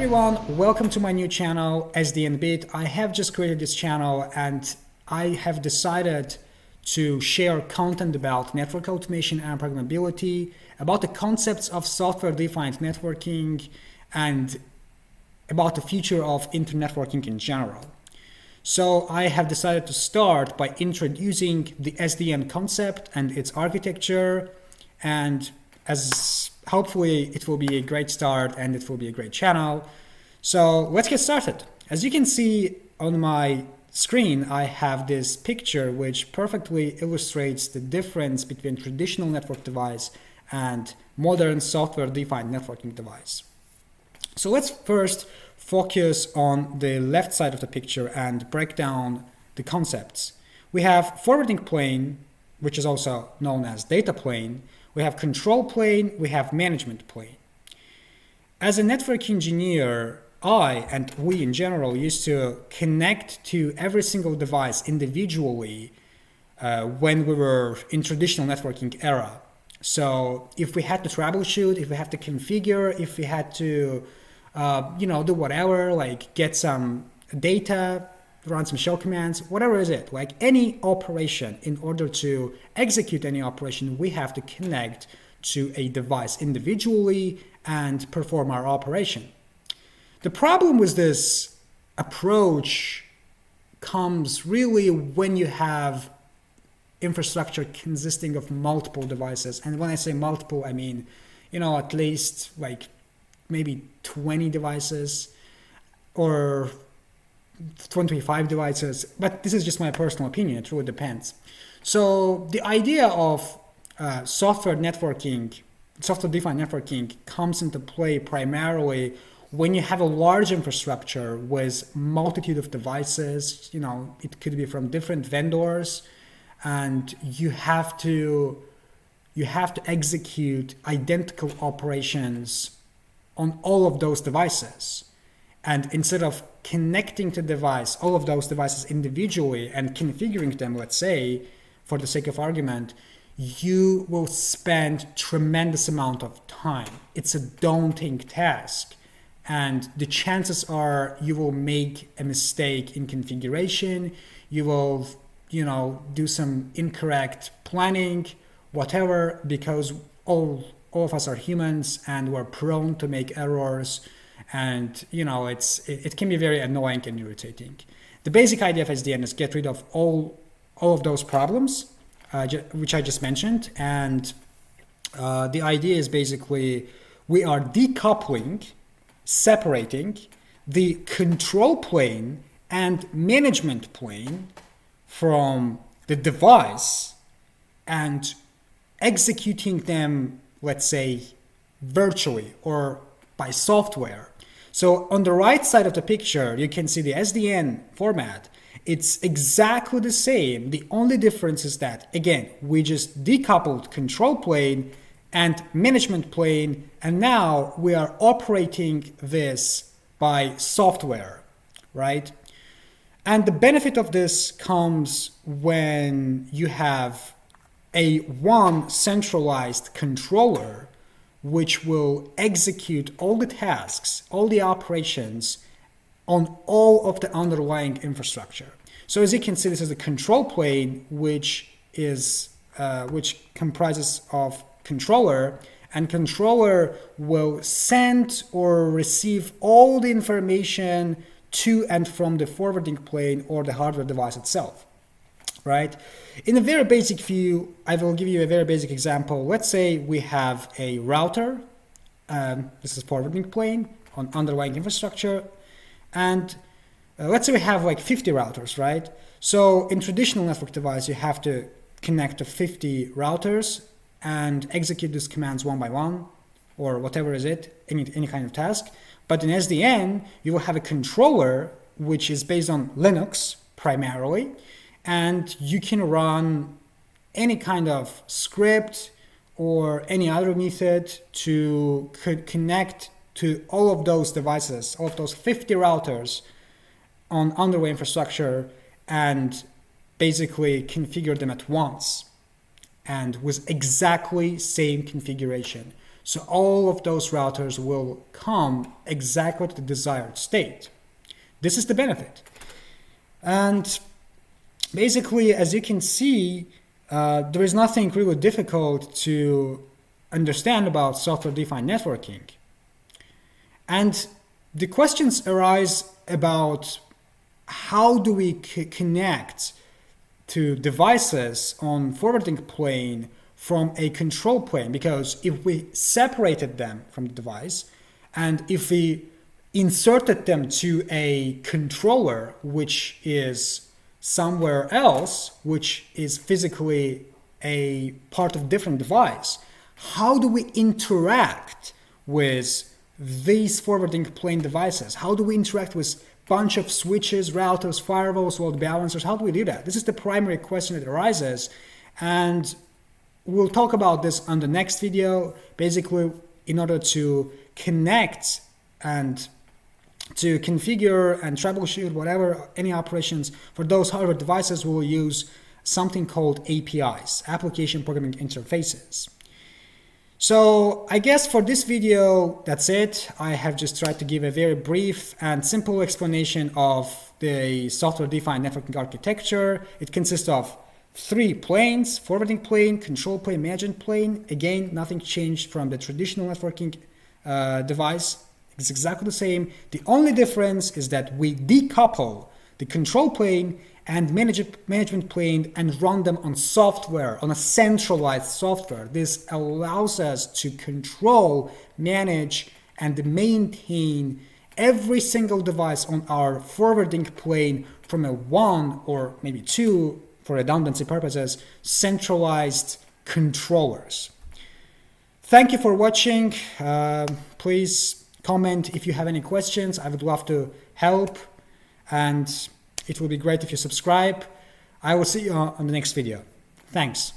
everyone, welcome to my new channel, SDN Bit. I have just created this channel and I have decided to share content about network automation and programmability, about the concepts of software-defined networking, and about the future of internet networking in general. So I have decided to start by introducing the SDN concept and its architecture, and as hopefully it will be a great start and it will be a great channel. So let's get started. As you can see on my screen, I have this picture which perfectly illustrates the difference between traditional network device and modern software-defined networking device. So let's first focus on the left side of the picture and break down the concepts. We have forwarding plane, which is also known as data plane. We have control plane, we have management plane. As a network engineer, I and we in general used to connect to every single device individually when we were in traditional networking era. So if we had to troubleshoot, if we had to configure, if we had to do whatever, like get some data, run some shell commands, whatever is it, like any operation, in order to execute any operation, we have to connect to a device individually and perform our operation. The problem with this approach comes really when you have infrastructure consisting of multiple devices. And when I say multiple, I mean, at least like maybe 20 devices or 25 devices, but this is just my personal opinion. It really depends. So the idea of software-defined networking comes into play primarily when you have a large infrastructure with multitude of devices. It could be from different vendors, and you have to execute identical operations on all of those devices. And instead of connecting to all of those devices individually and configuring them, let's say, for the sake of argument, you will spend tremendous amount of time. It's a daunting task. And the chances are you will make a mistake in configuration. You will, do some incorrect planning, whatever, because all of us are humans and we're prone to make errors. And it can be very annoying and irritating. The basic idea of SDN is get rid of all of those problems, which I just mentioned. And the idea is basically we are decoupling, separating the control plane and management plane from the device and executing them, let's say, virtually or by software. So on the right side of the picture, you can see the SDN format. It's exactly the same. The only difference is that, again, we just decoupled control plane and management plane, and now we are operating this by software, right? And the benefit of this comes when you have one centralized controller which will execute all the tasks, all the operations on all of the underlying infrastructure. So as you can see, this is a control plane, which comprises of controller, and controller will send or receive all the information to and from the forwarding plane or the hardware device itself. Right? In a very basic view, I will give you a very basic example. Let's say we have a router. This is forwarding plane on underlying infrastructure. And let's say we have like 50 routers, right? So in traditional network device, you have to connect to 50 routers and execute these commands one by one, or whatever is it, any kind of task. But in SDN, you will have a controller which is based on Linux primarily. And you can run any kind of script or any other method to connect to all of those devices, all of those 50 routers on underlying infrastructure, and basically configure them at once and with exactly same configuration. So all of those routers will come exactly to the desired state. This is the benefit. And basically, as you can see, there is nothing really difficult to understand about software-defined networking. And the questions arise about how do we connect to devices on forwarding plane from a control plane, because if we separated them from the device and if we inserted them to a controller which is somewhere else, which is physically a part of a different device, how do we interact with these forwarding plane devices? How do we interact with bunch of switches, routers, firewalls, load balancers? How do we do that? This is the primary question that arises, and we'll talk about this on the next video. Basically, in order to connect and to configure and troubleshoot whatever, any operations for those hardware devices, we'll use something called APIs, Application Programming Interfaces. So I guess for this video, that's it. I have just tried to give a very brief and simple explanation of the software-defined networking architecture. It consists of 3 planes: forwarding plane, control plane, management plane. Again, nothing changed from the traditional networking device. It's exactly the same. The only difference is that we decouple the control plane and management plane and run them on software, on a centralized software. This allows us to control, manage, and maintain every single device on our forwarding plane from a 1 or maybe 2, for redundancy purposes, centralized controllers. Thank you for watching. Please comment if you have any questions. I would love to help, and it will be great if you subscribe. I will see you on the next video. Thanks.